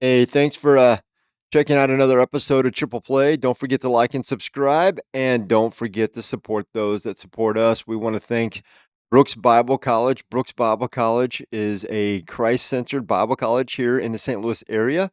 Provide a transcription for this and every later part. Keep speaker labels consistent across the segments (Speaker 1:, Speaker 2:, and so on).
Speaker 1: Hey, thanks for checking out another episode of Triple Play. Don't forget to like and subscribe, and don't forget to support those that support us. We want to thank Brookes Bible College. Brookes Bible College is a Christ-centered Bible college here in the St. Louis area.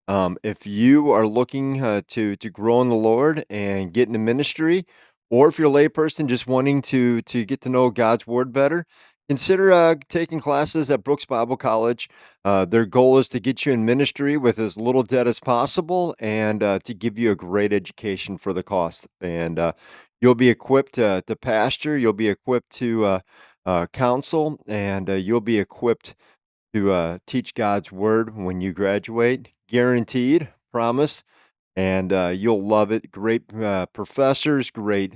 Speaker 1: If you are looking to grow in the Lord and get into ministry, or if you're a layperson just wanting to get to know God's Word better, consider taking classes at Brookes Bible College. Their goal is to get you in ministry with as little debt as possible and to give you a great education for the cost. And you'll be equipped to pastor, you'll be equipped to counsel, and you'll be equipped to teach God's word when you graduate. Guaranteed, promise, and you'll love it. Great professors, great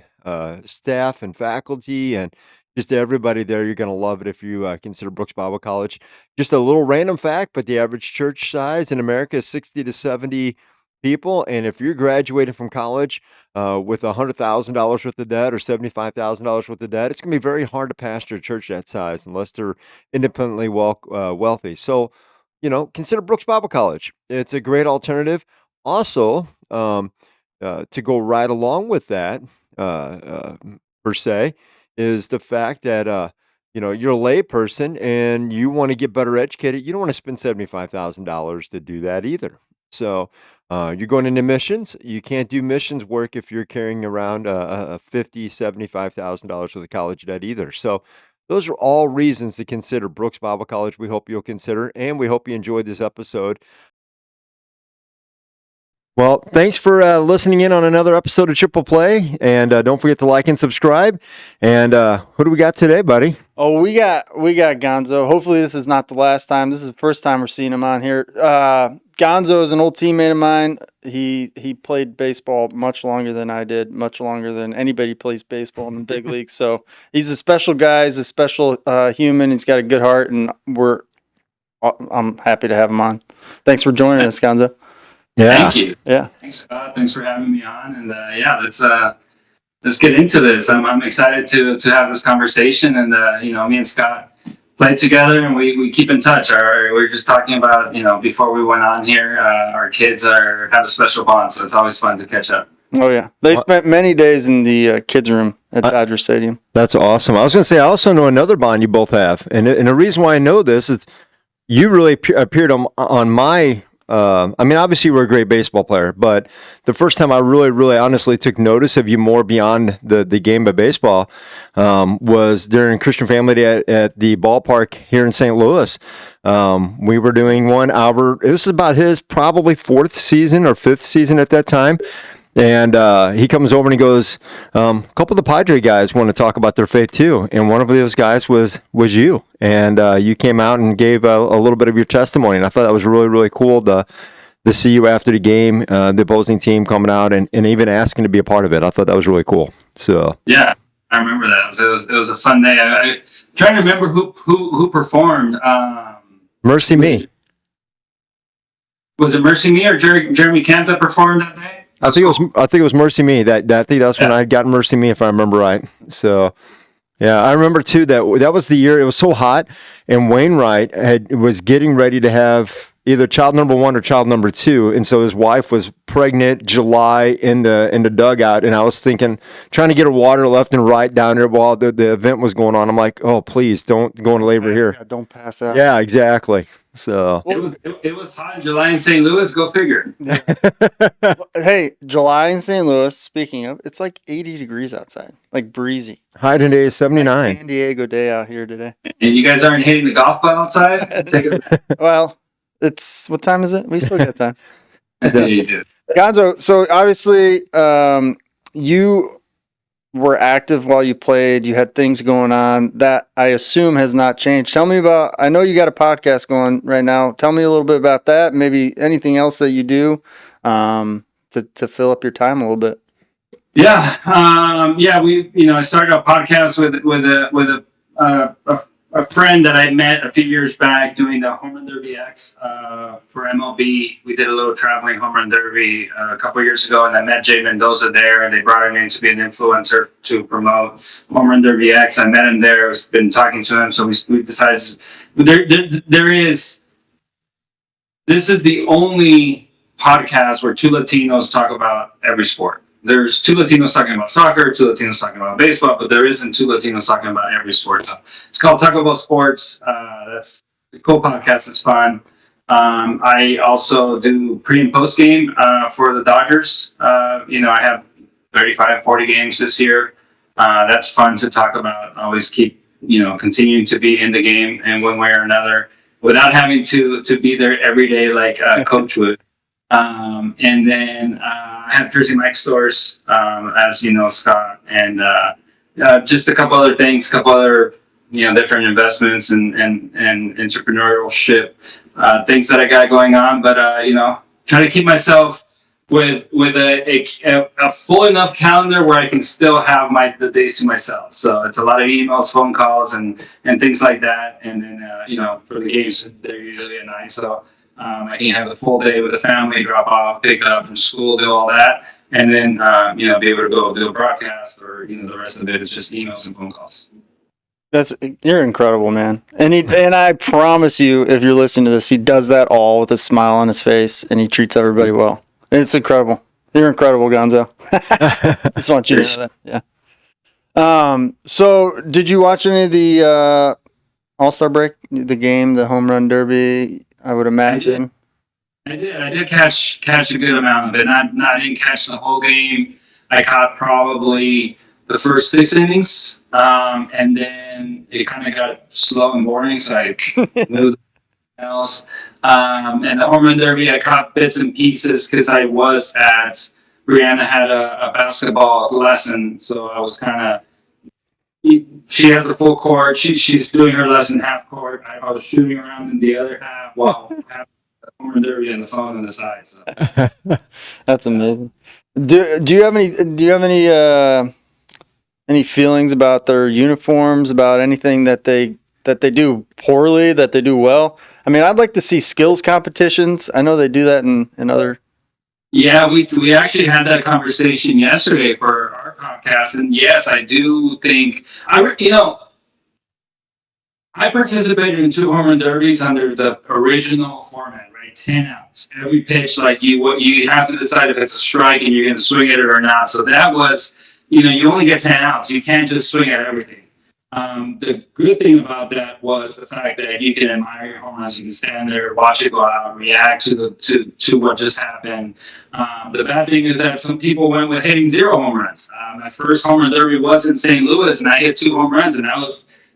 Speaker 1: staff and faculty, and just everybody there. You're going to love it if you consider Brookes Bible College. Just a little random fact, but the average church size in America is 60 to 70 people, and if you're graduating from college with $100,000 worth of debt or $75,000 worth of debt, it's going to be very hard to pastor a church that size unless they're independently wealthy. So, consider Brookes Bible College. It's a great alternative. Also, to go right along with that, per se, is the fact that you're a lay person and you want to get better educated. You don't want to spend $75,000 to do that either. So you're going into missions. You can't do missions work if you're carrying around a $50,000, $75,000 worth of college debt either. So those are all reasons to consider Brookes Bible College. We hope you'll consider, and we hope you enjoyed this episode. Well, thanks for listening in on another episode of Triple Play, and don't forget to like and subscribe. And who do we got today, buddy?
Speaker 2: Oh, we got Gonzo. Hopefully this is not the last time. This is the first time we're seeing him on here. Gonzo is an old teammate of mine. He played baseball much longer than I did, much longer than anybody plays baseball in the big leagues. So he's a special guy. He's a special human. He's got a good heart, and I'm happy to have him on. Thanks for joining us, Gonzo.
Speaker 1: Yeah.
Speaker 3: Thank you.
Speaker 2: Yeah.
Speaker 3: Thanks, Scott. Thanks for having me on. And let's get into this. I'm excited to have this conversation. And me and Scott played together, and we keep in touch. We were just talking about before we went on here, our kids have a special bond, so it's always fun to catch up.
Speaker 2: Oh yeah, they spent many days in the kids' room at Dodger Stadium.
Speaker 1: That's awesome. I was going to say I also know another bond you both have, and the reason why I know this is you really appeared on my. Obviously you were a great baseball player, but the first time I really, really honestly took notice of you more beyond the game of baseball was during Christian Family Day at the ballpark here in St. Louis. We were doing one. Albert, it was about his probably fourth season or fifth season at that time. And he comes over and he goes, a couple of the Padre guys want to talk about their faith too. And one of those guys was you. And you came out and gave a little bit of your testimony. And I thought that was really, really cool to see you after the game, the opposing team coming out and even asking to be a part of it. I thought that was really cool. So
Speaker 3: yeah, I remember that. It was a fun day. I'm trying to remember who performed.
Speaker 1: Mercy Me.
Speaker 3: Was it Mercy Me or Jeremy Camp that performed that day?
Speaker 1: I think it was Mercy Me. I think that's when I had gotten Mercy Me, if I remember right. So, yeah, I remember too that was the year it was so hot, and Wainwright was getting ready to have either child number 1 or child number 2, and so his wife was pregnant July in the dugout, and I was trying to get her water left and right down there while the event was going on. I'm like, oh, please don't go into labor here.
Speaker 2: Yeah, don't pass out.
Speaker 1: Yeah, exactly. So
Speaker 3: it was hot in July in St. Louis. Go figure.
Speaker 2: Hey, July in St. Louis. Speaking of, it's like 80 degrees outside, like breezy.
Speaker 1: High today is 79.
Speaker 2: Like San Diego day out here today.
Speaker 3: And you guys aren't hitting the golf ball outside?
Speaker 2: Well, what time is it? We still got time.
Speaker 3: Yeah, you do.
Speaker 2: Gonzo, so obviously you were active while you played. You had things going on that I assume has not changed. Tell me about, I know you got a podcast going right now. Tell me a little bit about that. Maybe anything else that you do to fill up your time a little bit.
Speaker 3: Yeah. I started a podcast with a friend that I met a few years back doing the Home Run Derby X for MLB. We did a little traveling Home Run Derby a couple of years ago, and I met Jay Mendoza there, and they brought him in to be an influencer to promote Home Run Derby X. I met him there. I've been talking to him, so we decided there is this is the only podcast where two Latinos talk about every sport. There's two Latinos talking about soccer, two Latinos talking about baseball, but there isn't two Latinos talking about every sport. So it's called Talk About Sports. That's a cool podcast. It's fun. I also do pre and post game for the Dodgers. I have 35, 40 games this year. That's fun to talk about. Always keep, continuing to be in the game in one way or another without having to be there every day like a coach would. And then I have Jersey Mike stores, as you know, Scott, and just a couple other things, different investments and entrepreneurship things that I got going on. But try to keep myself with a full enough calendar where I can still have the days to myself. So it's a lot of emails, phone calls, and things like that. And then for the games, they're usually at night, so I can have a full day with the family, drop off, pick up from school, do all that, and then be able to go do a broadcast, or the rest of it is just emails and phone calls.
Speaker 2: You're incredible, man. And I promise you, if you're listening to this, he does that all with a smile on his face, and he treats everybody well. It's incredible. You're incredible, Gonzo. Just want you to know that. Yeah. So did you watch any of the All-Star break, the game, the home run derby? I would imagine.
Speaker 3: I did catch a good amount of it. I didn't catch the whole game. I caught probably the first 6 innings, and then it kind of got slow and boring, so I moved else. And the home run derby, I caught bits and pieces because I was at Brianna had a basketball lesson, so I was kind of. She has a full court. She's doing her lesson half court. I was shooting around in the other half while having the home run derby and the phone on the side. So.
Speaker 2: That's amazing. Do you have any feelings about their uniforms? About anything that they do poorly, that they do well? I mean, I'd like to see skills competitions. I know they do that in other.
Speaker 3: Yeah, we actually had that conversation yesterday for our podcast, and yes, I do think I participated in 2 home run derbies under the original format, right? 10 outs, every pitch. Like you have to decide if it's a strike and you're going to swing at it or not. So that was, you only get 10 outs. You can't just swing at everything. The good thing about that was the fact that you can admire your home runs. You can stand there, watch it go out, react to what just happened. The bad thing is that some people went with hitting 0 home runs. My first home run derby was in St. Louis, and I hit 2 home runs, and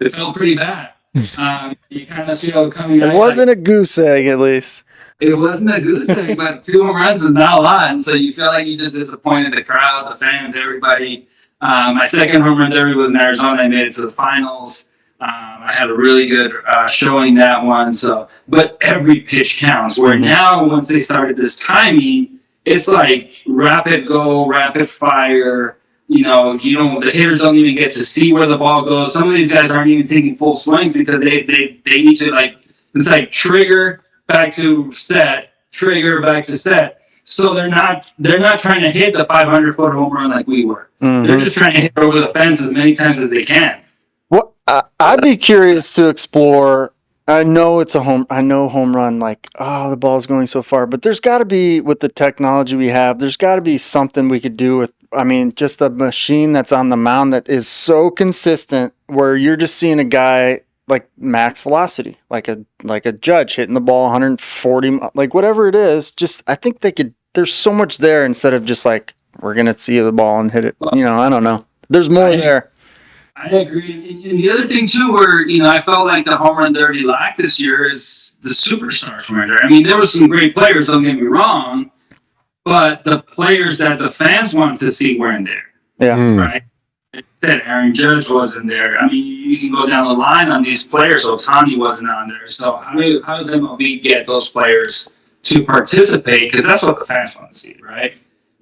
Speaker 3: it felt pretty bad. You kind of feel coming out.
Speaker 2: It wasn't a goose egg, at least.
Speaker 3: It wasn't a goose egg, but 2 home runs is not a lot, and so you feel like you just disappointed the crowd, the fans, everybody. My second home run derby was in Arizona. I made it to the finals. I had a really good showing that one. So, but every pitch counts. Where now, once they started this timing, it's like rapid go, rapid fire. The hitters don't even get to see where the ball goes. Some of these guys aren't even taking full swings because they need to it's like trigger back to set, trigger back to set. So they're not trying to hit the 500-foot home run like we were. Mm-hmm. They're just trying to hit over the fence as many times as they can.
Speaker 2: Well, I'd be curious to explore. I know home run, like, the ball's going so far, but there's got to be, with the technology we have, there's got to be something we could do with, just a machine that's on the mound that is so consistent where you're just seeing a guy like max velocity, like a Judge hitting the ball 140, like whatever it is. Just, I think there's so much there instead of just like, we're going to see the ball and hit it. I don't know. There's more there.
Speaker 3: I agree. And the other thing too, where, I felt like the home run derby lacked this year is the superstars weren't there. I mean, there were some great players, don't get me wrong, but the players that the fans wanted to see weren't there.
Speaker 2: Yeah.
Speaker 3: Right? That Aaron Judge wasn't there. I mean, you can go down the line on these players. Ohtani wasn't on there. So how does MLB get those players to participate? Because that's what the fans want to see, right?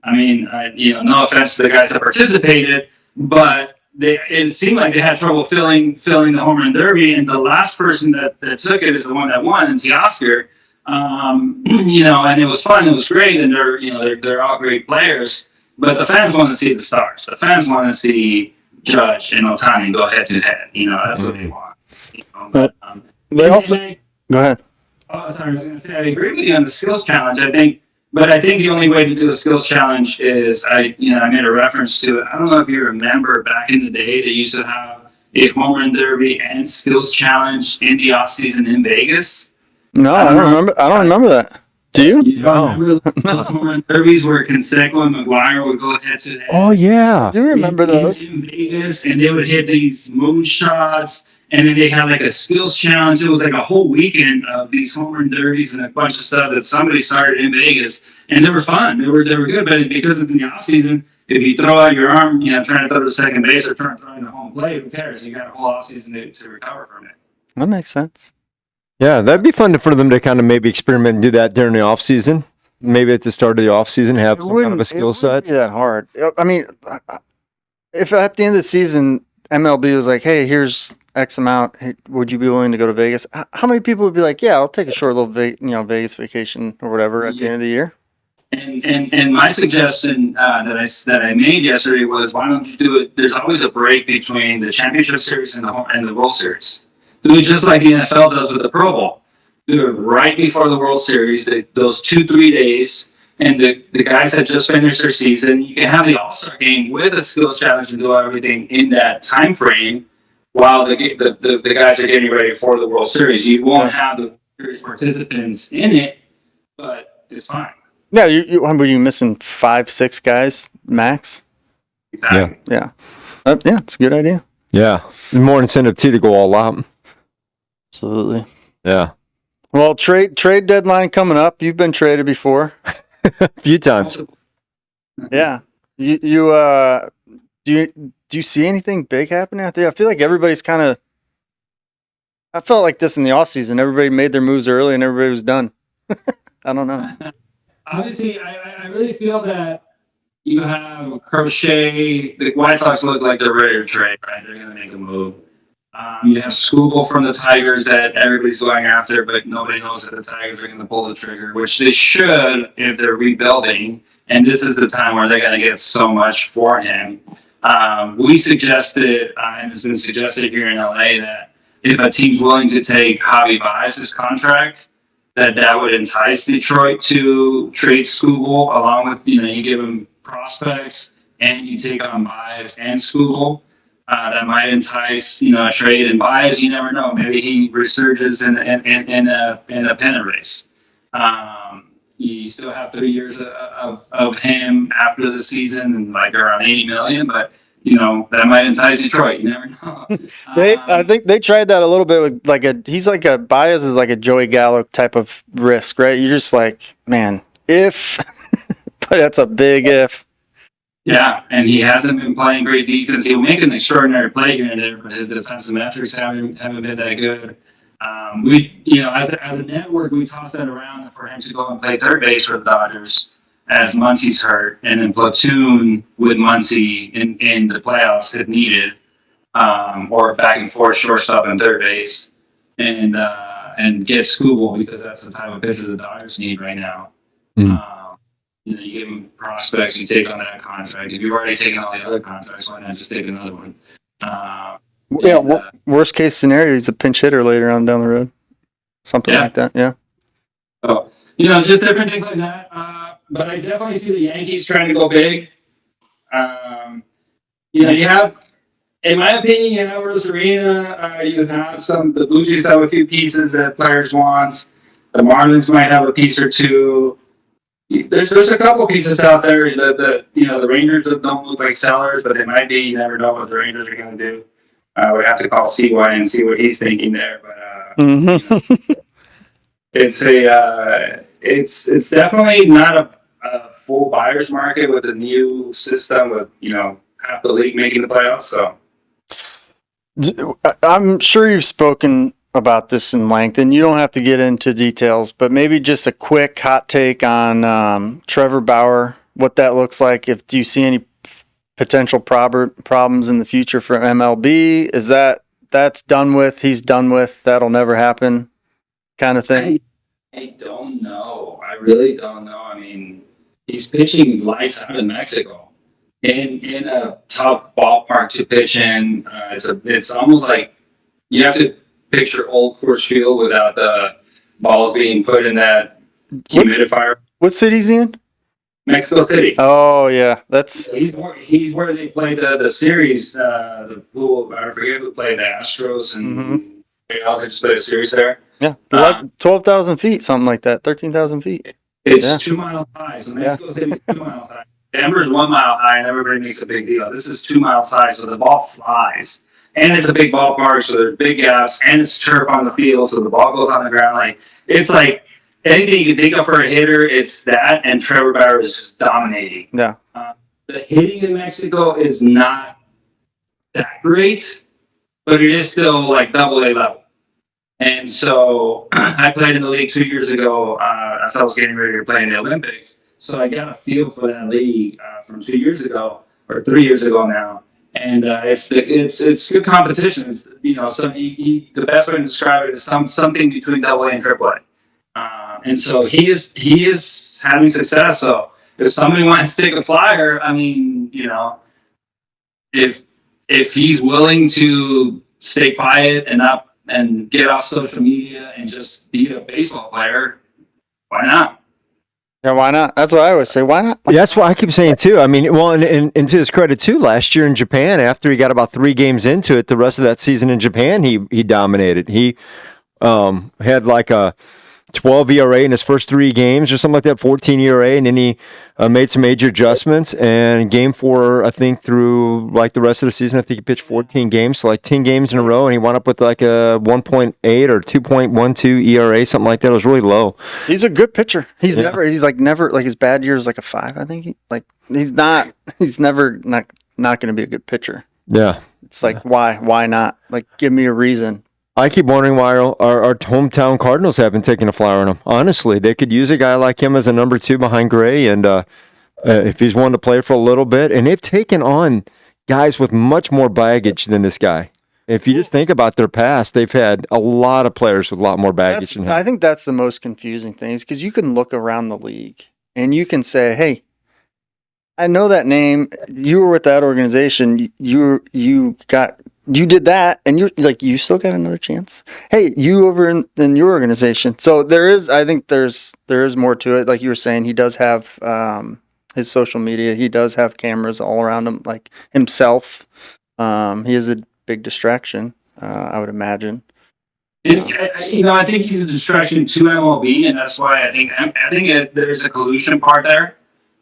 Speaker 3: I mean, no offense to the guys that participated, but it seemed like they had trouble filling the home run derby, and the last person that took it is the one that won, and Teoscar. And it was fun. It was great, and they're all great players. But the fans want to see the stars. The fans want to see Judge and Ohtani go head to head. That's what they want.
Speaker 2: They also go ahead.
Speaker 3: Oh, sorry, I was going to say I agree with you on the skills challenge. I think the only way to do a skills challenge is I made a reference to it. I don't know if you remember back in the day they used to have a home run derby and skills challenge in the off season in Vegas.
Speaker 2: No, I don't remember. I don't remember that. Do you?
Speaker 3: You don't remember those home run derbies where Canseco and McGuire would go head to head?
Speaker 1: Oh yeah.
Speaker 2: I do remember those.
Speaker 3: In Vegas, and they would hit these moon shots, and then they had like a skills challenge. It was like a whole weekend of these home run derbies and a bunch of stuff that somebody started in Vegas, and they were fun. They were good, but because it's in the off season, if you throw out your arm, trying to throw to second base or trying to throw in the home plate, who cares? You got a whole off season to recover from it.
Speaker 2: That makes sense.
Speaker 1: Yeah, that'd be fun for them to kind of maybe experiment and do that during the off season. Maybe at the start of the off season, have some kind of a skill set.
Speaker 2: It wouldn't be that hard. I mean, if at the end of the season MLB was like, "Hey, here's X amount. Hey, would you be willing to go to Vegas?" How many people would be like, "Yeah, I'll take a short little Vegas vacation or whatever at the end of the year"?
Speaker 3: And my suggestion that I made yesterday was, why don't you do it? There's always a break between the championship series and the World Series. Do it just like the NFL does with the Pro Bowl. Do it right before the World Series, those 2-3 days, and the guys have just finished their season. You can have the All-Star game with a skills challenge and do everything in that time frame while the guys are getting ready for the World Series. You won't have the series participants in it, but it's fine.
Speaker 2: Yeah, were you missing 5-6 guys max?
Speaker 3: Exactly.
Speaker 2: Yeah, it's a good idea.
Speaker 1: Yeah, more incentive too to go all out.
Speaker 2: Absolutely.
Speaker 1: Yeah.
Speaker 2: Well, trade deadline coming up. You've been traded before.
Speaker 1: A few times.
Speaker 2: Yeah. Do you see anything big happening out there? I feel like everybody's I felt like this in the off season. Everybody made their moves early and everybody was done. I don't know.
Speaker 3: Obviously, I really feel that you have Crochet. The White Sox look like they're ready to trade, right? They're going to make a move. You have Skubal from the Tigers that everybody's going after, but nobody knows that the Tigers are going to pull the trigger, which they should if they're rebuilding. And this is the time where they're going to get so much for him. We suggested, and it's been suggested here in LA, that if a team's willing to take Javi Baez's contract, that would entice Detroit to trade Skubal, along with, you give him prospects and you take on Baez and Skubal. That might entice, a trade. And Baez, you never know. Maybe he resurges in a pennant race. You still have 3 years of him after the season and like around $80 million, but that might entice Detroit. You never know.
Speaker 2: I think they tried that a little bit with he's like a Baez is like a Joey Gallo type of risk, right? You're just like, man, if, but that's a big if.
Speaker 3: Yeah, and he hasn't been playing great defense. He'll make an extraordinary play here and there, but his defensive metrics haven't been that good. As a network, we tossed that around for him to go and play third base for the Dodgers as Muncy's hurt, and then platoon with Muncy in the playoffs if needed, or back and forth shortstop and third base, and get Skubal because that's the type of pitcher the Dodgers need right now. You give him prospects, you take on that contract. If you've already taken all the other contracts, why not just take another one?
Speaker 2: Worst case scenario, he's a pinch hitter later on down the road. Something like that, yeah.
Speaker 3: So, just different things like that. But I definitely see the Yankees trying to go big. You have, in my opinion, you have Rosarina. You have the Blue Jays have a few pieces that players want. The Marlins might have a piece or two. There's a couple pieces out there that the Rangers don't look like sellers, but they might be. You never know what the Rangers are going to do. We have to call CY and see what he's thinking there. But it's definitely not a full buyer's market with the new system with half the league making the playoffs. So
Speaker 2: I'm sure you've spoken about this in length, and you don't have to get into details, but maybe just a quick hot take on Trevor Bauer, what that looks like. Do you see any potential problems in the future for MLB? Is that's done with? He's done with. That'll never happen, kind of thing.
Speaker 3: I don't know. I really don't know. I mean, he's pitching lights out in Mexico, in a tough ballpark to pitch in. It's almost like you have to picture old Coors Field without the balls being put in that humidifier.
Speaker 2: What city's he in?
Speaker 3: Mexico City.
Speaker 2: Oh yeah, that's
Speaker 3: He's where they played the series. I forget who played the Astros and they also just played a series there.
Speaker 2: yeah, 12,000 feet, something like that, 13,000 feet.
Speaker 3: It's 2 miles high. So Mexico City's 2 miles high. Denver's 1 mile high, and everybody makes a big deal. This is 2 miles high, so the ball flies, and it's a big ballpark, so there's big gaps, and it's turf on the field, so the ball goes on the ground. Like it's like anything you can think of for a hitter, it's that, and Trevor Bauer is just dominating.
Speaker 2: Yeah.
Speaker 3: The hitting in Mexico is not that great, but it is still like Double-A level. And so I played in the league 2 years ago as I was getting ready to play in the Olympics. So I got a feel for that league from 2 years ago or 3 years ago now, and it's good competition. It's, the best way to describe it is something between Double-A and Triple-A. And so he is having success. So if somebody wants to take a flyer, I mean, if he's willing to stay quiet and get off social media and just be a baseball player, why not?
Speaker 2: Yeah, why not? That's what I always say. Why not?
Speaker 1: Yeah, that's what I keep saying too. I mean, well, and to his credit too, last year in Japan, after he got about 3 games into it, the rest of that season in Japan, he dominated. He had like a 12 ERA in his first 3 games or something like that, 14 ERA, and then he made some major adjustments. And game 4, I think, through like the rest of the season, I think he pitched 14 games, so like 10 games in a row, and he wound up with like a 1.8 or 2.12 ERA, something like that. It was really low.
Speaker 2: He's a good pitcher. He's never his bad year is like a 5, I think. He's never not going to be a good pitcher.
Speaker 1: Yeah.
Speaker 2: It's like, why not? Like, give me a reason.
Speaker 1: I keep wondering why our hometown Cardinals haven't taken a flyer on him. Honestly, they could use a guy like him as a number 2 behind Gray, and if he's willing to play for a little bit. And they've taken on guys with much more baggage than this guy. If you just think about their past, they've had a lot of players with a lot more baggage than him.
Speaker 2: I think that's the most confusing thing, is because you can look around the league and you can say, hey, I know that name. You were with that organization. You did that, and you're like, you still got another chance. Hey, you over in your organization. So I think there's more to it. Like you were saying, he does have his social media. He does have cameras all around him, like himself. He is a big distraction, I would imagine.
Speaker 3: I think he's a distraction to MLB, and that's why I think there's a collusion part there.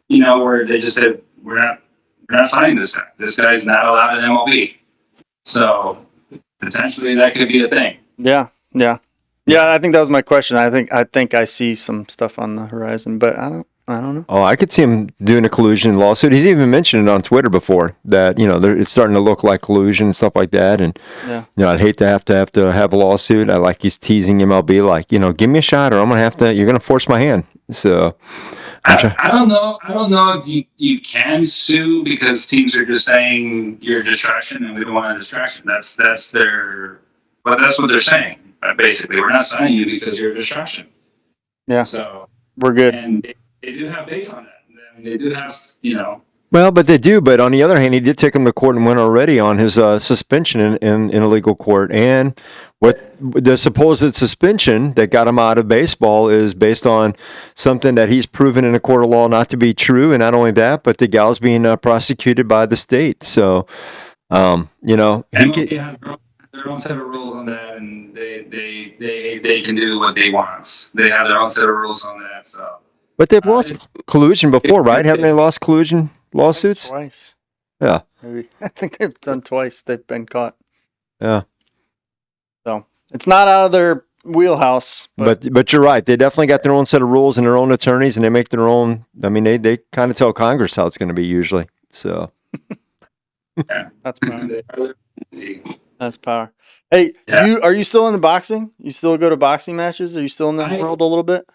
Speaker 3: Where they just said we're not signing this guy. This guy's not allowed in MLB. So potentially that could be a thing.
Speaker 2: Yeah. I think that was my question. I think I see some stuff on the horizon, but I don't know.
Speaker 1: Oh, I could see him doing a collusion lawsuit. He's even mentioned it on Twitter before that it's starting to look like collusion and stuff like that. And I'd hate to have a lawsuit. I like he's teasing MLB like, give me a shot, or I'm gonna you're gonna force my hand. So.
Speaker 3: I don't know. I don't know if you can sue because teams are just saying you're a distraction and we don't want a distraction. That's what they're saying. Basically, we're not signing you because you're a distraction.
Speaker 2: Yeah.
Speaker 3: So
Speaker 2: we're good.
Speaker 3: And they do have base on that. I mean, they do have,
Speaker 1: Well, but they do. But on the other hand, he did take him to court and win already on his suspension in illegal court. And what the supposed suspension that got him out of baseball is based on something that he's proven in a court of law not to be true. And not only that, but the gal's being prosecuted by the state. So,
Speaker 3: MLB has their own set of rules on that, and they can do what they want. They have their own set of rules on that. So,
Speaker 1: but they've lost collusion before, right? Haven't they lost collusion lawsuits?
Speaker 2: Twice.
Speaker 1: Yeah.
Speaker 2: Maybe. I think they've done twice. They've been caught.
Speaker 1: Yeah.
Speaker 2: So it's not out of their wheelhouse.
Speaker 1: But you're right. They definitely got their own set of rules and their own attorneys, and they make their own. I mean, they kind of tell Congress how it's going to be usually. So.
Speaker 3: Yeah.
Speaker 2: That's power. That's power. Hey, are you still in the boxing? You still go to boxing matches? Are you still in that world a little bit?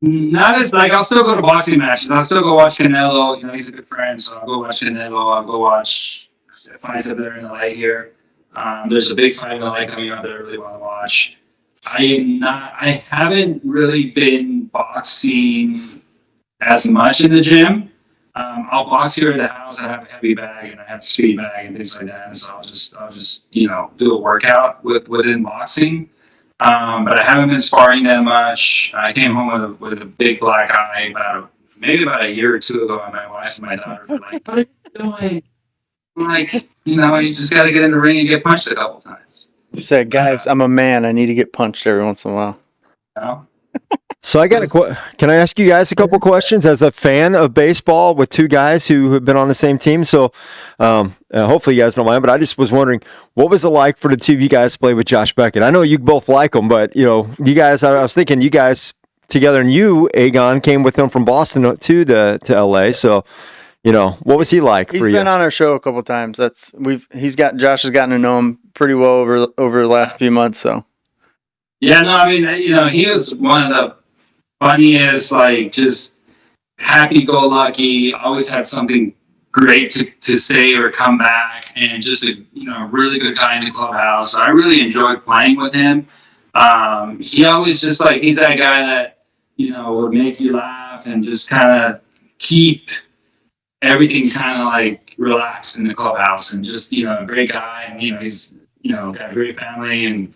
Speaker 3: Not as I'll still go to boxing matches. I'll still go watch Canelo. He's a good friend, so I'll go watch Canelo. I'll go watch fights up there in LA here. There's a big fight in LA coming up that I really want to watch. I haven't really been boxing as much in the gym. I'll box here at the house. I have a heavy bag and I have a speed bag and things like that. And so I'll just do a workout within boxing. But I haven't been sparring that much. I came home with a big black eye maybe about a year or two ago, and my wife and my daughter were like, "What are you doing?" I'm like, you just got to get in the ring and get punched a couple times.
Speaker 2: You said, guys, I'm a man. I need to get punched every once in a while.
Speaker 3: You know?
Speaker 1: So I got can I ask you guys a couple questions as a fan of baseball with two guys who have been on the same team? So hopefully you guys don't mind, but I just was wondering, what was it like for the two of you guys to play with Josh Beckett? I know you both like him, but you guys, I was thinking you guys together, and you, Agon, came with him from Boston to LA. So, what was he like for you?
Speaker 2: He's been on our show a couple times. Josh has gotten to know him pretty well over the last few months. So.
Speaker 3: Yeah, no, I mean, he was one of the funniest, like, just happy-go-lucky, always had something great to say or come back, and just a really good guy in the clubhouse. So I really enjoyed playing with him. He always just he's that guy that would make you laugh and just kind of keep everything kind of relaxed in the clubhouse, and just a great guy, and he's got a great family, and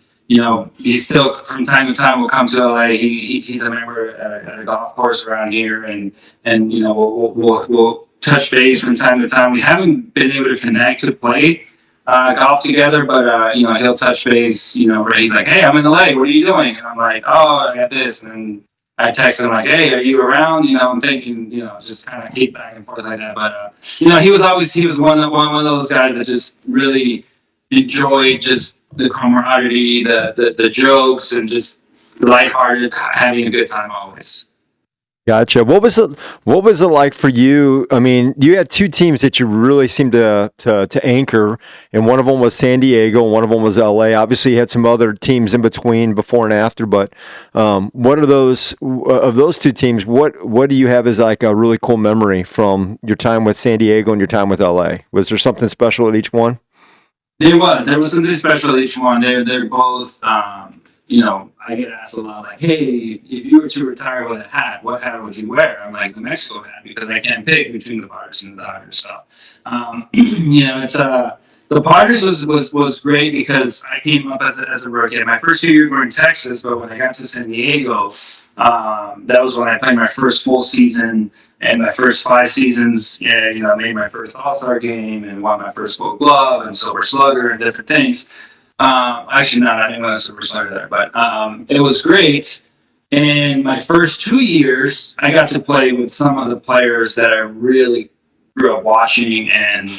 Speaker 3: he still from time to time will come to LA. He's a member at a golf course around here, and we'll touch base from time to time. We haven't been able to connect to play golf together, but he'll touch base. Where he's like, "Hey, I'm in LA. What are you doing?" And I'm like, "Oh, I got this." And then I text him like, "Hey, are you around?" I'm thinking, just kind of keep back and forth like that. But he was one of those guys that just really enjoyed just the camaraderie, the jokes, and just lighthearted, having a good time always.
Speaker 1: Gotcha. What was it like for you? I mean, you had two teams that you really seemed to anchor, and one of them was San Diego, and one of them was LA. Obviously, you had some other teams in between, before and after. But what are those of those two teams? What do you have as a really cool memory from your time with San Diego and your time with LA? Was there something special at each one?
Speaker 3: There was something special at each one. They're both. I get asked a lot, "Hey, if you were to retire with a hat, what hat would you wear?" I'm like, the Mexico hat, because I can't pick between the Padres and the Dodgers. So, it's the Padres was great because I came up as a rookie. My first 2 years were in Texas, but when I got to San Diego, that was when I played my first full season. And my first 5 seasons, made my first All-Star game and won my first Gold Glove and Silver Slugger and different things. Actually, not. I didn't win a Silver Slugger there, but it was great. And my first 2 years, I got to play with some of the players that I really grew up watching and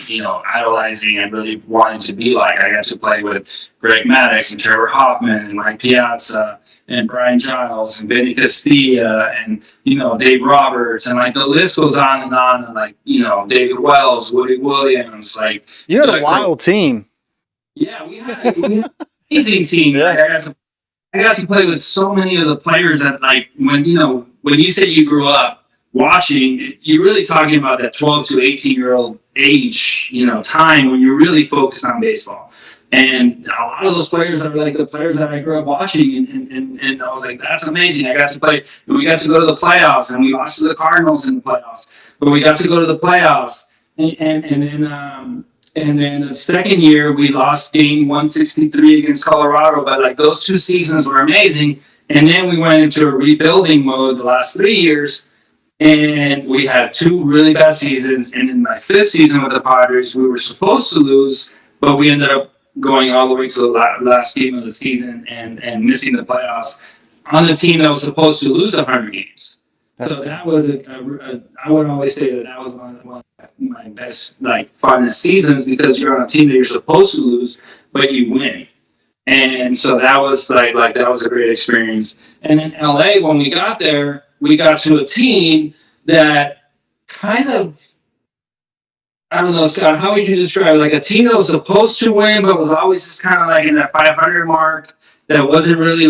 Speaker 3: idolizing and really wanting to be like. I got to play with Greg Maddux and Trevor Hoffman and Mike Piazza and Brian Giles and Benny Castilla and Dave Roberts, and the list goes on, and David Wells, Woody Williams.
Speaker 2: You had a wild team.
Speaker 3: Yeah, we had an amazing team. Yeah. I got to play with so many of the players that when you say you grew up watching, you're really talking about that 12 to 18-year-old age, time when you're really focused on baseball. And a lot of those players are the players that I grew up watching, and I was like, that's amazing. I got to play, and we got to go to the playoffs, and we lost to the Cardinals in the playoffs, but we got to go to the playoffs, and then the second year we lost game 163 against Colorado, but those 2 seasons were amazing, and then we went into a rebuilding mode the last 3 years, and we had 2 really bad seasons, and in my 5th season with the Padres, we were supposed to lose, but we ended up going all the way to the last game of the season and missing the playoffs on the team that was supposed to lose 100 games. So that was I would always say that was one of my best, funnest seasons, because you're on a team that you're supposed to lose, but you win. And so that was that was a great experience. And in LA, when we got there, we got to a team that kind of, I don't know, Scott, how would you describe a team that was supposed to win, but was always just kind of in that 500 mark, that wasn't really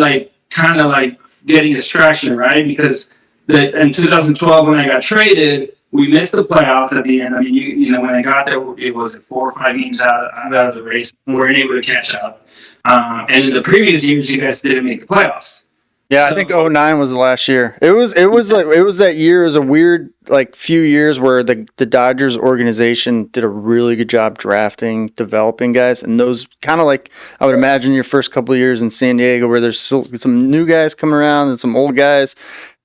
Speaker 3: getting its traction, right? Because in 2012, when I got traded, we missed the playoffs at the end. I mean, when I got there, it was 4 or 5 games out of the race. We weren't able to catch up. And in the previous years, you guys didn't make the playoffs.
Speaker 2: Yeah, I think '09 was the last year. It was that year. It was a weird few years where the Dodgers organization did a really good job drafting, developing guys, and those kind of I would imagine your first couple of years in San Diego where there's still some new guys coming around and some old guys.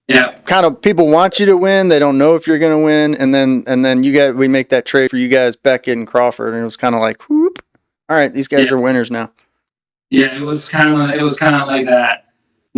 Speaker 3: Yeah.
Speaker 2: Kind of people want you to win. They don't know if you're going to win, and then we make that trade for you guys, Beckett and Crawford, and it was kind of like, whoop. All right, these guys are winners now.
Speaker 3: Yeah, it was kind of like that.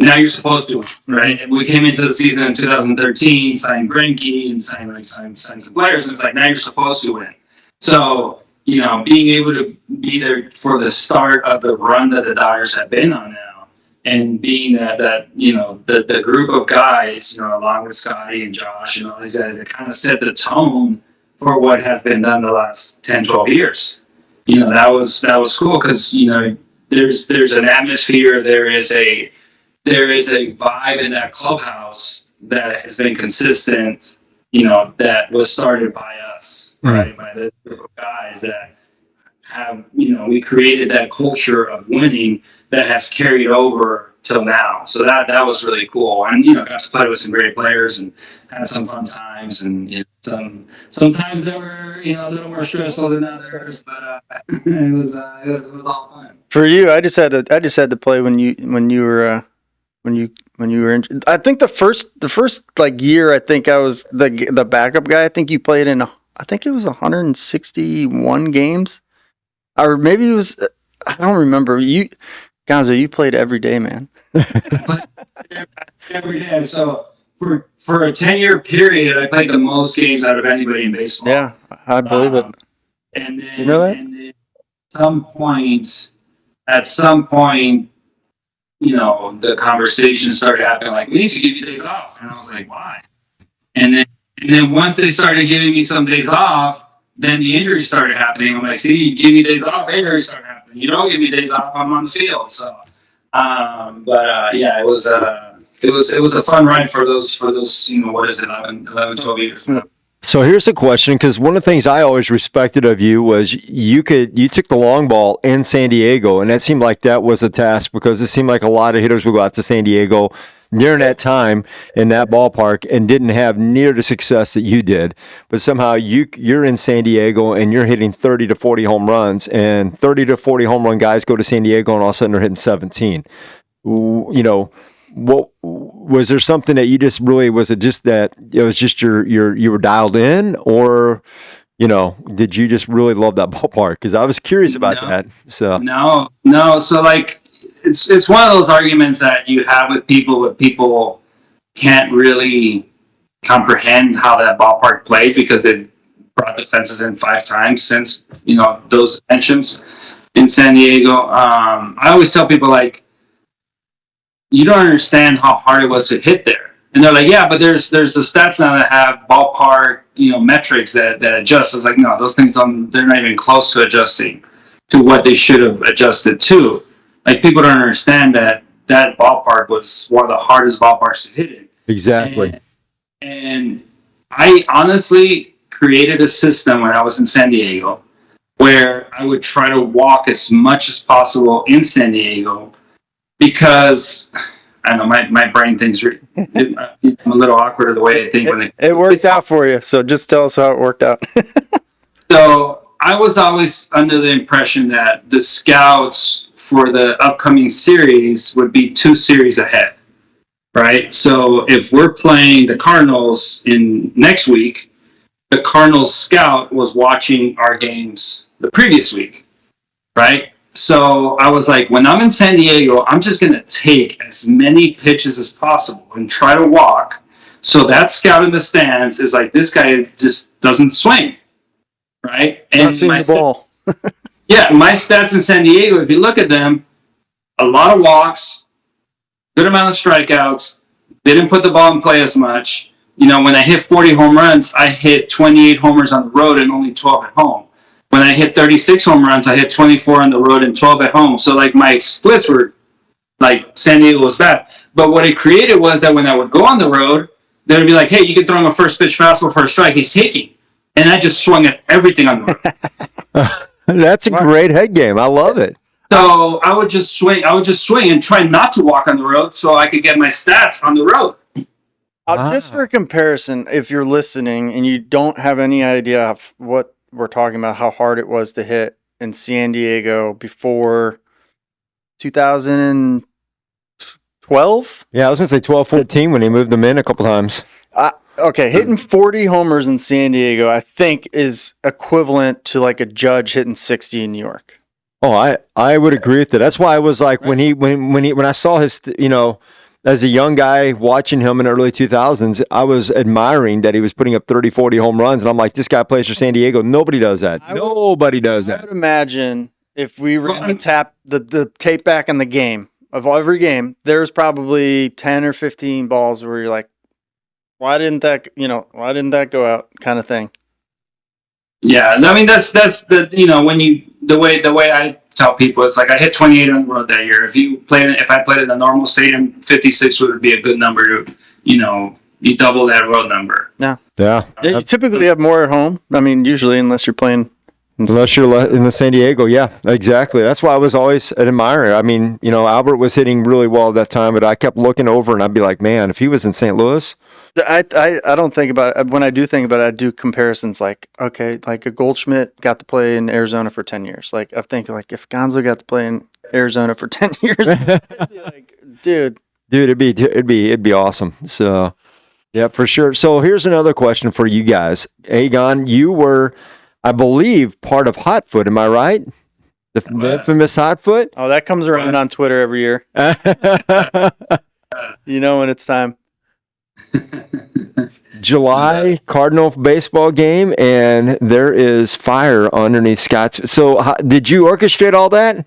Speaker 3: Now you're supposed to, right? And we came into the season in 2013, signed Greinke and signed some players, and it's like now you're supposed to win. So being able to be there for the start of the run that the Dodgers have been on now, and being that the group of guys, along with Scotty and Josh and all these guys, that kind of set the tone for what has been done the last 10, 12 years. That was cool because there's an atmosphere, there is a vibe in that clubhouse that has been consistent, that was started by us, right? By the group of guys that have, we created that culture of winning that has carried over till now. So that was really cool. And, got to play with some great players and had some fun times. And sometimes they were, a little more stressful than others, but it was all fun.
Speaker 2: For you, I just had to play when you were injured. I think the first year, I think I was the backup guy. I think you played in, I think it was 161 games, or maybe it was, I don't remember. Gonzo, you played every day, man.
Speaker 3: Every day. So for a 10-year period, I played the most games out of anybody in baseball.
Speaker 2: Yeah, I believe it.
Speaker 3: And then,
Speaker 2: do you know that?
Speaker 3: And then at some point, the conversation started happening like, we need to give you days off. And I was like, why? And then once they started giving me some days off, then the injuries started happening. I'm like, see, you give me days off, injuries start happening. You don't give me days off, I'm on the field. So, yeah, it was a fun ride for those, what is it, 11, 12 years.
Speaker 1: So here's the question, because one of the things I always respected of you was you took the long ball in San Diego, and that seemed like that was a task because it seemed like a lot of hitters would go out to San Diego during that time in that ballpark and didn't have near the success that you did. But somehow you're in San Diego and you're hitting 30 to 40 home runs, and 30 to 40 home run guys go to San Diego and all of a sudden they're hitting 17. What was there something that you just really, was it just that it was just you were dialed in, or did you just really love that ballpark? Because I was curious about that. So
Speaker 3: no. So it's one of those arguments that you have with people, but people can't really comprehend how that ballpark played because they've brought the fences in 5 times since those dimensions in San Diego. I always tell people you don't understand how hard it was to hit there. And they're like, yeah, but there's the stats now that have ballpark, metrics that adjust. I was like, no, those things they're not even close to adjusting to what they should have adjusted to. People don't understand that ballpark was one of the hardest ballparks to hit in.
Speaker 1: Exactly.
Speaker 3: And I honestly created a system when I was in San Diego where I would try to walk as much as possible in San Diego, because I know my brain thinks I'm a little awkward of the way I think.
Speaker 2: It worked out for you, so just tell us how it worked out.
Speaker 3: So I was always under the impression that the scouts for the upcoming series would be 2 series ahead, right? So if we're playing the Cardinals in next week, the Cardinals scout was watching our games the previous week, right? So I was like, when I'm in San Diego, I'm just going to take as many pitches as possible and try to walk. So that scout in the stands is like, this guy just doesn't swing, right? And
Speaker 2: not seeing the ball.
Speaker 3: Yeah, my stats in San Diego, if you look at them, a lot of walks, good amount of strikeouts, didn't put the ball in play as much. When I hit 40 home runs, I hit 28 homers on the road and only 12 at home. When I hit 36 home runs, I hit 24 on the road and 12 at home. So my splits were San Diego was bad. But what it created was that when I would go on the road, they would be like, hey, you can throw him a first pitch fastball for a strike. He's taking. And I just swung at everything on the road.
Speaker 1: That's a great head game. I love it.
Speaker 3: So I would just swing and try not to walk on the road so I could get my stats on the road.
Speaker 2: Just for comparison, if you're listening and you don't have any idea of what we're talking about, how hard it was to hit in San Diego before 2012?
Speaker 1: Yeah, I was going to say 12, 14 when he moved them in a couple times.
Speaker 2: Okay, hitting 40 homers in San Diego, I think, is equivalent to like a Judge hitting 60 in New York.
Speaker 1: Oh, I would agree with that. That's why I was like, when I saw his, as a young guy watching him in the early 2000s, I was admiring that he was putting up 30, 40 home runs. And I'm like, this guy plays for San Diego. Nobody does that. Nobody does that.
Speaker 2: I would imagine if we ran the tape back in the game, of every game, there's probably 10 or 15 balls where you're like, why didn't that go out kind of thing.
Speaker 3: Yeah. I mean, that's the, the way I tell people, it's like I hit 28 on the road that year. If I played in a normal stadium, 56 would be a good number to, you double that road number.
Speaker 2: Yeah. You typically have more at home. I mean, usually, unless you're playing.
Speaker 1: Unless you're in the San Diego. Yeah, exactly. That's why I was always an admirer. I mean, Albert was hitting really well at that time, but I kept looking over and I'd be like, man, if he was in St. Louis.
Speaker 2: I don't think about it. When I do think about it, I do comparisons like, okay, like a Goldschmidt got to play in Arizona for 10 years. Like, I think like if Gonzo got to play in Arizona for 10 years, I'd be like, dude, it'd be awesome. So, yeah, for sure. So here's another question for you guys. Hey, Gon, you were, I believe, part of Hotfoot. Am I right? The infamous Hotfoot? Oh, that comes around on Twitter every year. When it's time.
Speaker 1: July Cardinal baseball game, and there is fire underneath Scott's. So, did you orchestrate all that?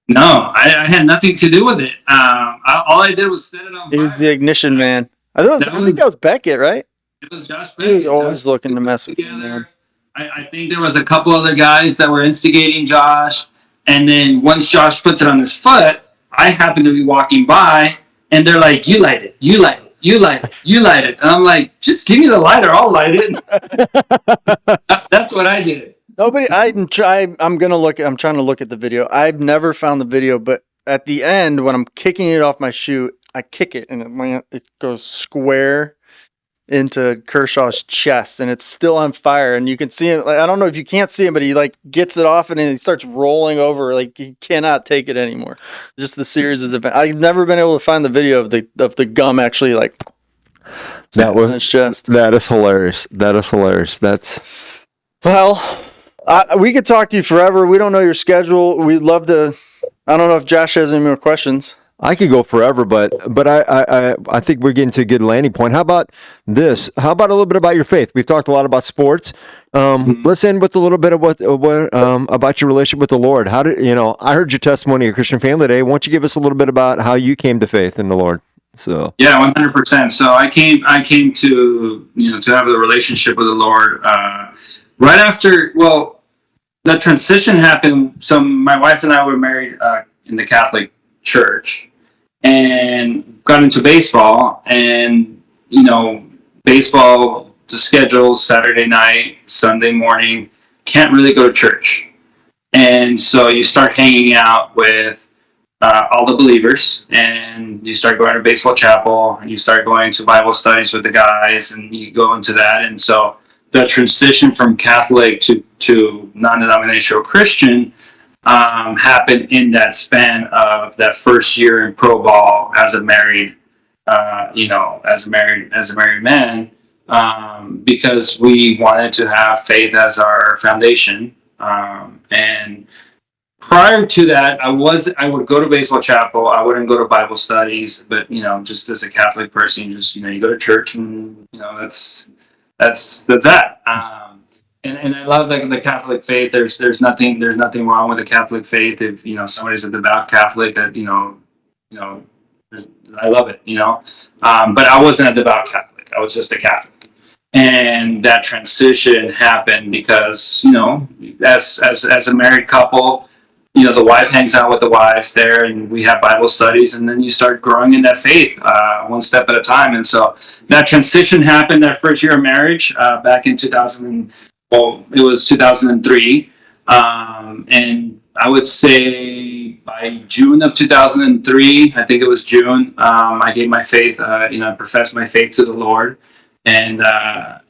Speaker 3: No, I had nothing to do with it. All I did was set it on fire.
Speaker 2: He was the ignition man. I think that was Beckett, right?
Speaker 3: It was Josh Beckett.
Speaker 2: He was always looking to mess with him, man.
Speaker 3: I think there was a couple other guys that were instigating Josh, and then once Josh puts it on his foot, I happen to be walking by, and they're like, "You light it, you light it. You light it. You light it." And I'm like, just give me the lighter. I'll light it. That's what I did.
Speaker 2: I'm trying to look at the video. I've never found the video, but at the end, when I'm kicking it off my shoe, I kick it and it goes square into Kershaw's chest, and it's still on fire. And you can see him. Like, I don't know if you can't see him, but he like gets it off and he starts rolling over. Like he cannot take it anymore. Just the series of events. I've never been able to find the video of the gum actually like
Speaker 1: that was
Speaker 2: his chest.
Speaker 1: That is hilarious. That's
Speaker 2: we could talk to you forever. We don't know your schedule. We'd love to. I don't know if Josh has any more questions.
Speaker 1: I could go forever, but I think we're getting to a good landing point. How about this? How about a little bit about your faith? We've talked a lot about sports. Let's end with a little bit of what about your relationship with the Lord. How did I heard your testimony at Christian Family Day. Why don't you give us a little bit about how you came to faith in the Lord? So
Speaker 3: yeah, 100%. So I came to to have a relationship with the Lord right after. Well, the transition happened. So my wife and I were married in the Catholic Church, and got into baseball. And baseball, the schedule, Saturday night, Sunday morning, can't really go to church. And so you start hanging out with all the believers, and you start going to baseball chapel, and you start going to Bible studies with the guys, and you go into that. And so the transition from Catholic to non-denominational Christian happened in that span of that first year in pro ball as a married man, because we wanted to have faith as our foundation. And prior to that, I would go to baseball chapel. I wouldn't go to Bible studies, but just as a Catholic person, you go to church, and that's that. And I love the Catholic faith. There's nothing wrong with the Catholic faith. If somebody's a devout Catholic, that I love it. But I wasn't a devout Catholic. I was just a Catholic, and that transition happened because as a married couple, the wife hangs out with the wives there, and we have Bible studies, and then you start growing in that faith one step at a time. And so that transition happened that first year of marriage back in 2000. Well, it was 2003, and I would say by June of 2003, I think it was June, I gave my faith, professed my faith to the Lord. And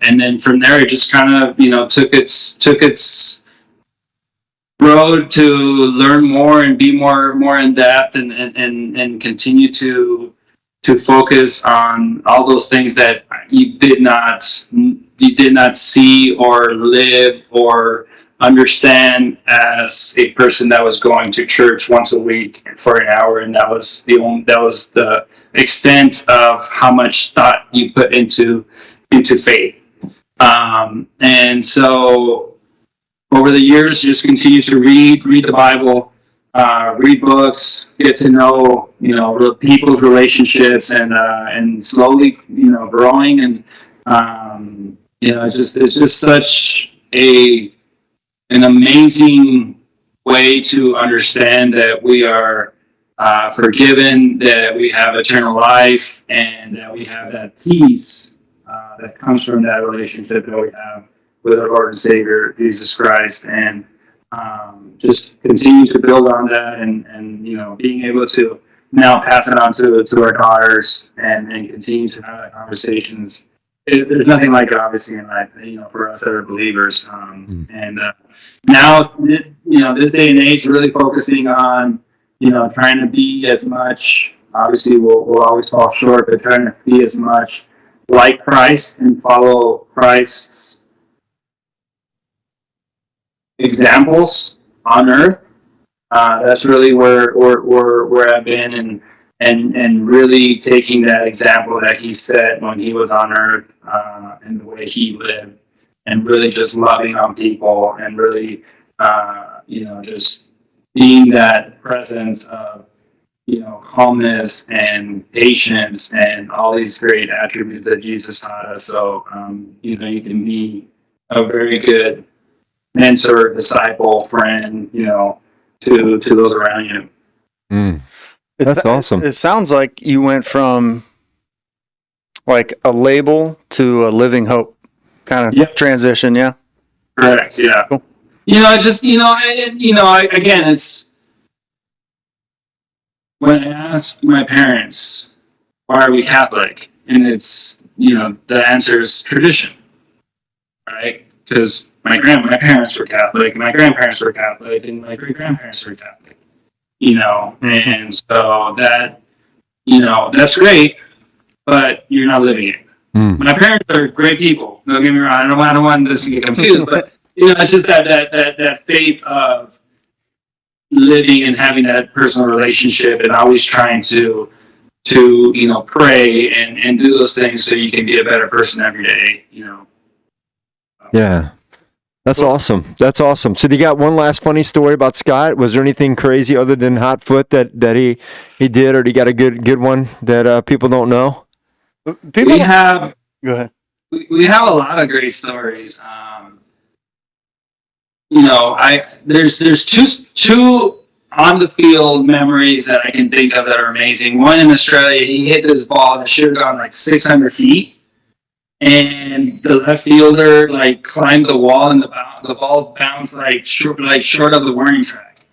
Speaker 3: then from there, it just kind of, took its road to learn more and be more in depth and continue to focus on all those things that you did not see or live or understand as a person that was going to church once a week for an hour, and that was the extent of how much thought you put into faith. And so over the years, just continue to read the Bible, read books, get to know people's relationships, and slowly growing, and it's just such an amazing way to understand that we are forgiven, that we have eternal life, and that we have that peace that comes from that relationship that we have with our Lord and Savior Jesus Christ, and just continue to build on that, and being able to now pass it on to our daughters, and continue to have that conversations. There's nothing like it, obviously, in life, for us that are believers. And now, this day and age, really focusing on, trying to be as much. Obviously, we'll always fall short, but trying to be as much like Christ and follow Christ's examples on earth. That's really where I've been, and really taking that example that he set when he was on earth, and the way he lived, and really just loving on people, and really just being that presence of calmness and patience and all these great attributes that Jesus taught us. So you can be a very good mentor, disciple, friend, to those around you.
Speaker 1: That's awesome.
Speaker 2: It sounds like you went from like a label to a living hope kind of transition. Yeah.
Speaker 3: Correct. Yeah. Cool. Again, it's when I ask my parents, why are we Catholic? And it's, the answer is tradition, right? Because my parents were Catholic, my grandparents were Catholic, and my great-grandparents were Catholic, and so that, that's great, but you're not living it. My parents are great people, don't get me wrong, I don't want this to get confused, but, it's just that faith of living and having that personal relationship, and always trying to pray and do those things so you can be a better person every day,
Speaker 1: Yeah. That's awesome. That's awesome. So you got one last funny story about Scott? Was there anything crazy other than hot foot that he did, or he got a good one that people don't know?
Speaker 2: Go ahead.
Speaker 3: We have a lot of great stories. There's two on the field memories that I can think of that are amazing. One in Australia, he hit this ball that should have gone like 600 feet. And the left fielder climbed the wall, and the ball bounced short of the warning track.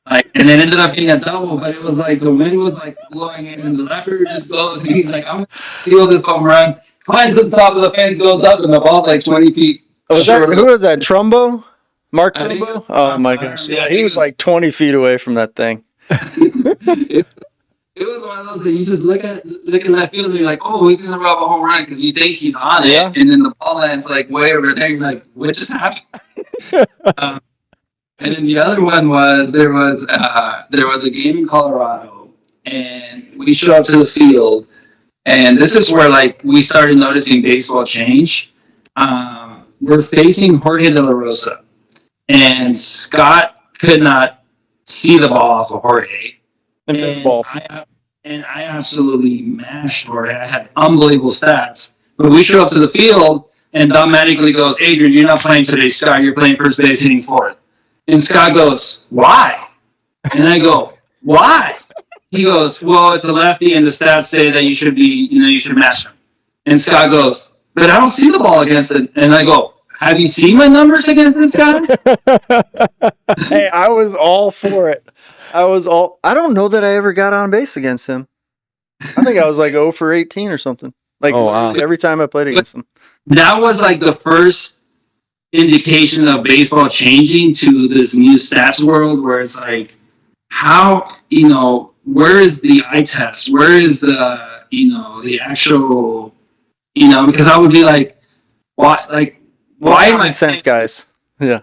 Speaker 3: And it ended up being a double, but it was the wind was blowing in, and the left fielder just goes, and he's like, I'm gonna steal this home run. Climbs to the top of the fence, goes up, and the ball's 20 feet.
Speaker 2: Who was that? Trumbo? Mark Trumbo? Oh my gosh! Yeah, he was 20 feet away from that thing.
Speaker 3: It was one of those that you just look at left field, and you're like, oh, he's gonna rub a home run, because you think he's on it, and then the ball lands way over there. You're like, what just happened? And then the other one was there was a game in Colorado, and we show up to the field, and this is where we started noticing baseball change. We're facing Jorge De La Rosa, and Scott could not see the ball off of Jorge. And I absolutely mashed Jorge. I had unbelievable stats. But we show up to the field, and Don magically goes, Adrian, you're not playing today, Scott. You're playing first base, hitting fourth. And Scott goes, why? And I go, why? He goes, well, it's a lefty, and the stats say that you should mash him. And Scott goes, but I don't see the ball against it. And I go, have you seen my numbers against this guy?
Speaker 2: Hey, I was all for it. I don't know that I ever got on base against him. I think I was like 0 for 18 or something. Like every time I played against him.
Speaker 3: That was like the first indication of baseball changing to this new stats world where it's like, how, where is the eye test? Where is the, the actual, because I would be like, why am I
Speaker 2: sense, guys? Yeah.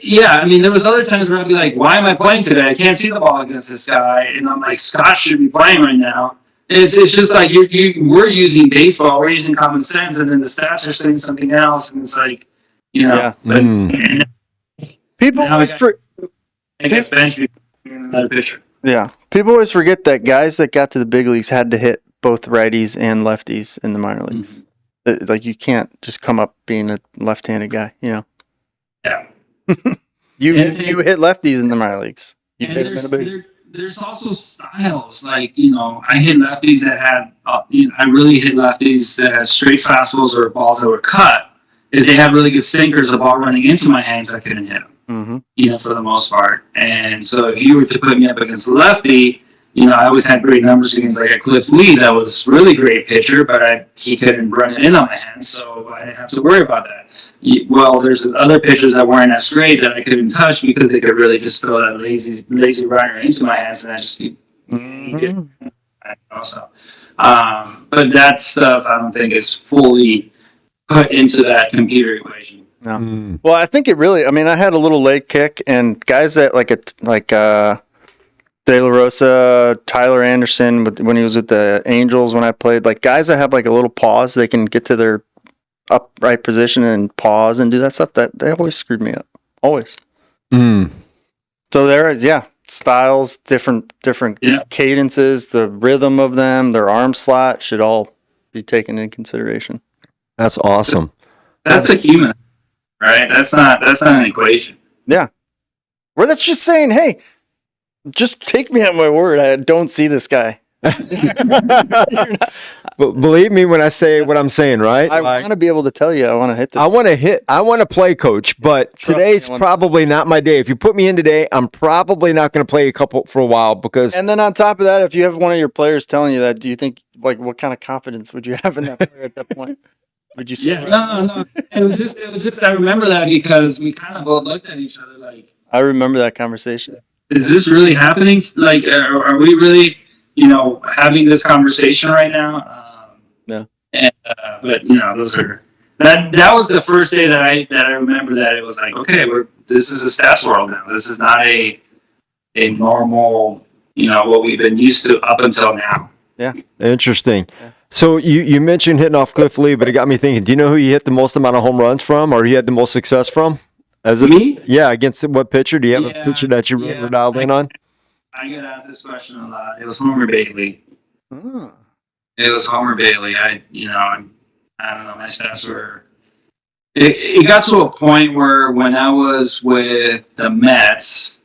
Speaker 3: Yeah, I mean, there was other times where I'd be like, why am I playing today? I can't see the ball against this guy. And I'm like, Scott should be playing right now. And it's just like, we're using baseball, we're using common sense, and then the stats are saying something else. And it's like, but
Speaker 2: people always
Speaker 3: I guess bench another pitcher.
Speaker 2: Yeah. People always forget that guys that got to the big leagues had to hit both righties and lefties in the minor leagues. Mm-hmm. Like, you can't just come up being a left-handed guy,
Speaker 3: Yeah.
Speaker 2: You hit lefties in the minor leagues.
Speaker 3: There's also styles. Like, I hit lefties that had, I really hit lefties that had straight fastballs or balls that were cut. If they had really good sinkers, the ball running into my hands, I couldn't hit them. Mm-hmm. For the most part. And so if you were to put me up against a lefty, I always had great numbers against like a Cliff Lee that was really great pitcher, but he couldn't run it in on my hands, so I didn't have to worry about that. Well, there's other pitchers that weren't as great that I couldn't touch because they could really just throw that lazy runner into my hands, and I just keep. Also, but that stuff I don't think is fully put into that computer equation.
Speaker 2: No. Well, I think it really. I mean, I had a little leg kick, and guys that De La Rosa, Tyler Anderson, when he was with the Angels, when I played, like guys that have like a little pause, they can get to their upright position and pause and do that stuff. That they always screwed me up, always. So there, styles, different cadences, the rhythm of them, their arm slot should all be taken into consideration.
Speaker 1: That's awesome.
Speaker 3: That's a human, right? That's not an equation.
Speaker 2: Yeah, well, that's just saying, hey, just take me at my word. I don't see this guy.
Speaker 1: But believe me when I say what I'm saying, right?
Speaker 2: I want to be able to tell you I want to hit this.
Speaker 1: I want to play, coach, but today's probably not my day. If you put me in today, I'm probably not going to play a couple for a while because.
Speaker 2: And then on top of that, if you have one of your players telling you that, do you think what kind of confidence would you have in that player at that point? Would you say?
Speaker 3: Yeah, no. It was just I remember that because we kind of both looked at each other like.
Speaker 2: I remember that conversation.
Speaker 3: Is this really happening? Like, are we really? Having this conversation right now.
Speaker 2: No.
Speaker 3: And, but those are that was the first day that I remember that it was like, okay, this is a stats world now. This is not a normal, what we've been used to up until now.
Speaker 2: Yeah.
Speaker 1: Interesting. Yeah. So you mentioned hitting off Cliff Lee, but it got me thinking. Do you know who you hit the most amount of home runs from, or you had the most success from?
Speaker 3: Me?
Speaker 1: Yeah. Against what pitcher? Do you have a pitcher that you really dialed in on?
Speaker 3: I get asked this question a lot. It was Homer Bailey. It was Homer Bailey. I don't know. My stats were. It got to a point where when I was with the Mets,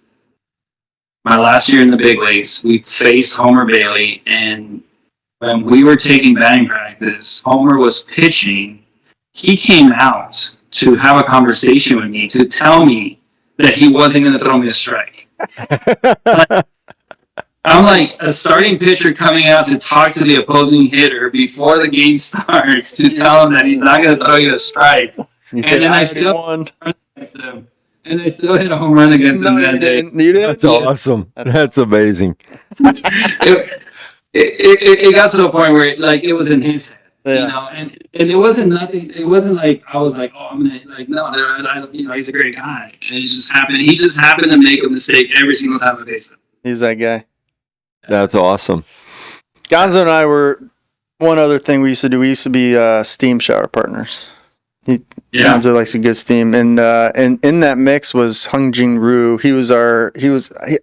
Speaker 3: my last year in the big leagues, we faced Homer Bailey, and when we were taking batting practice, Homer was pitching. He came out to have a conversation with me to tell me that he wasn't going to throw me a strike. I'm like a starting pitcher coming out to talk to the opposing hitter before the game starts to tell him that he's not going to throw you a strike. And then I still won. And they still hit a home run against them that day.
Speaker 2: You did?
Speaker 1: That's awesome. That's amazing.
Speaker 3: It got to the point where it was in his head, and it wasn't nothing. It wasn't like I was like, oh, I'm gonna no, he's a great guy. And it just happened. He just happened to make a mistake every single time I faced him.
Speaker 2: He's that guy.
Speaker 1: That's awesome.
Speaker 2: Gonzo and I were one other thing we used to do. We used to be steam shower partners. Gonzo likes a good steam, and in that mix was Hung Jing Ryu.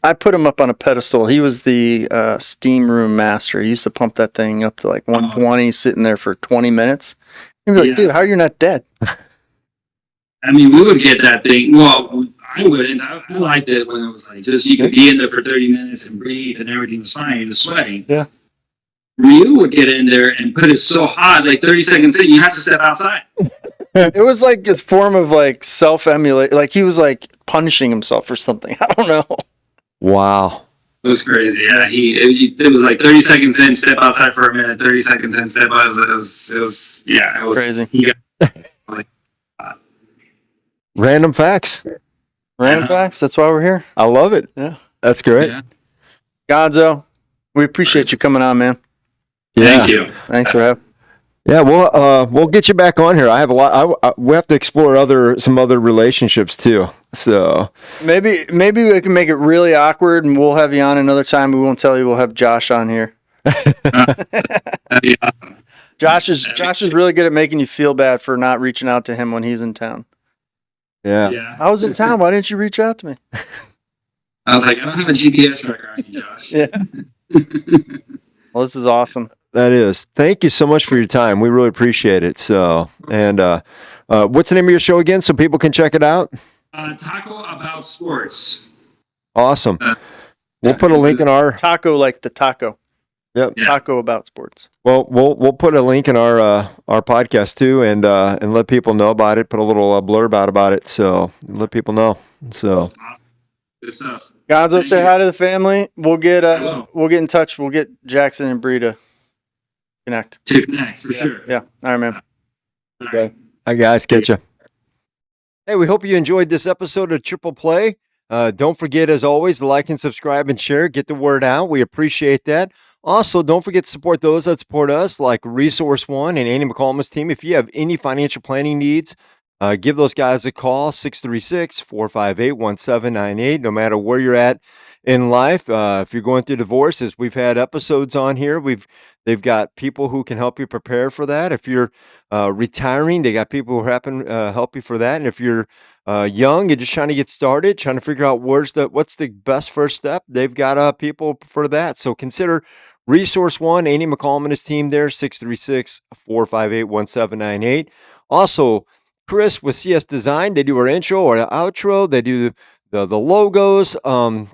Speaker 2: I put him up on a pedestal. He was the steam room master. He used to pump that thing up to like 120, sitting there for 20 minutes. He'd be like, dude, how are you not dead?
Speaker 3: I mean, we would get that thing. Well, I wouldn't. I liked it when it was like just you could be in there for 30 minutes and breathe and everything was fine. You're just sweating.
Speaker 2: Yeah.
Speaker 3: Ryu would get in there and put it so hot, like 30 seconds in, you have to step outside.
Speaker 2: It was like his form of like self-emulate. Like he was like punishing himself or something. I don't know.
Speaker 1: Wow.
Speaker 3: It was crazy. Yeah, it was like 30 seconds in, step outside for a minute. 30 seconds in, step out. It was
Speaker 2: Crazy.
Speaker 3: He got like
Speaker 1: Random facts.
Speaker 2: Random facts. That's why we're here.
Speaker 1: I love it.
Speaker 2: Yeah.
Speaker 1: That's great.
Speaker 3: Yeah.
Speaker 2: Gonzo, we appreciate you coming on, man.
Speaker 3: Thank you.
Speaker 2: Thanks for having.
Speaker 1: Yeah, we'll get you back on here. I have a lot. We have to explore some other relationships too. So
Speaker 2: Maybe we can make it really awkward, and we'll have you on another time. We won't tell you. We'll have Josh on here. Josh is really good at making you feel bad for not reaching out to him when he's in town.
Speaker 1: yeah.
Speaker 2: I was in town. Why didn't you reach out to me?
Speaker 3: I was like, I don't have a GPS tracker on you, Josh.
Speaker 2: Yeah. Well, this is awesome.
Speaker 1: That is. Thank you so much for your time. We really appreciate it. So, and what's the name of your show again, so people can check it out?
Speaker 3: Taco About Sports.
Speaker 1: Awesome. We'll put a link in our
Speaker 2: Taco, like the taco.
Speaker 1: Yep.
Speaker 3: Yeah.
Speaker 2: Taco about sports.
Speaker 1: Well, we'll put a link in our podcast too, and let people know about it. Put a little blurb out about it, so let people know. So,
Speaker 3: Good stuff.
Speaker 2: Gonzo, say hi to the family. We'll get in touch. We'll get Jackson and Bree to connect.
Speaker 3: To connect, for sure.
Speaker 2: Yeah. All right, man.
Speaker 3: All right.
Speaker 1: hi guys, catch you. Hey, we hope you enjoyed this episode of Triple Play. Don't forget, as always, to like and subscribe and share. Get the word out. We appreciate that. Also, don't forget to support those that support us, like Resource One and Andy McCallum's team. If you have any financial planning needs, give those guys a call, 636-458-1798, no matter where you're at in life. If you're going through divorces, we've had episodes on here. They've got people who can help you prepare for that. If you're retiring, they got people who help you for that. And if you're young, you're just trying to get started, trying to figure out what's the best first step, they've got people for that. So consider Resource One, Andy McCallum and his team there, 636-458-1798. Also, Chris with CS Design, they do our intro or outro. They do the logos.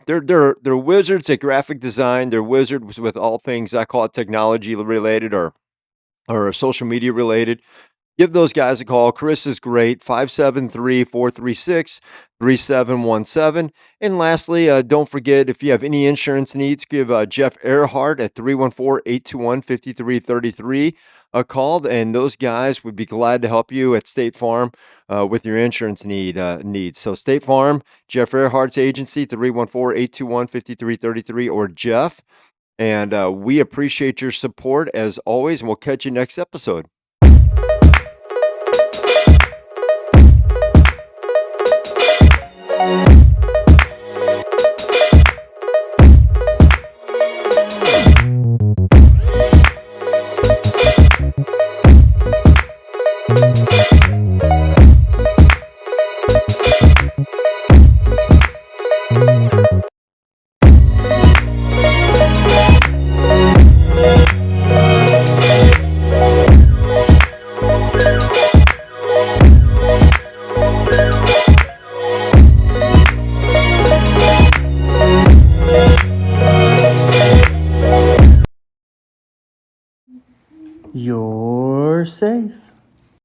Speaker 1: They're wizards at graphic design. They're wizards with all things, I call it technology related or social media related. Give those guys a call. Chris is great, 573-436-3717. And lastly, don't forget, if you have any insurance needs, give Jeff Earhart at 314-821-5333 a call, and those guys would be glad to help you at State Farm with your insurance needs. So State Farm, Jeff Earhart's agency, 314-821-5333, or Jeff. And we appreciate your support as always, and we'll catch you next episode.
Speaker 2: You're safe.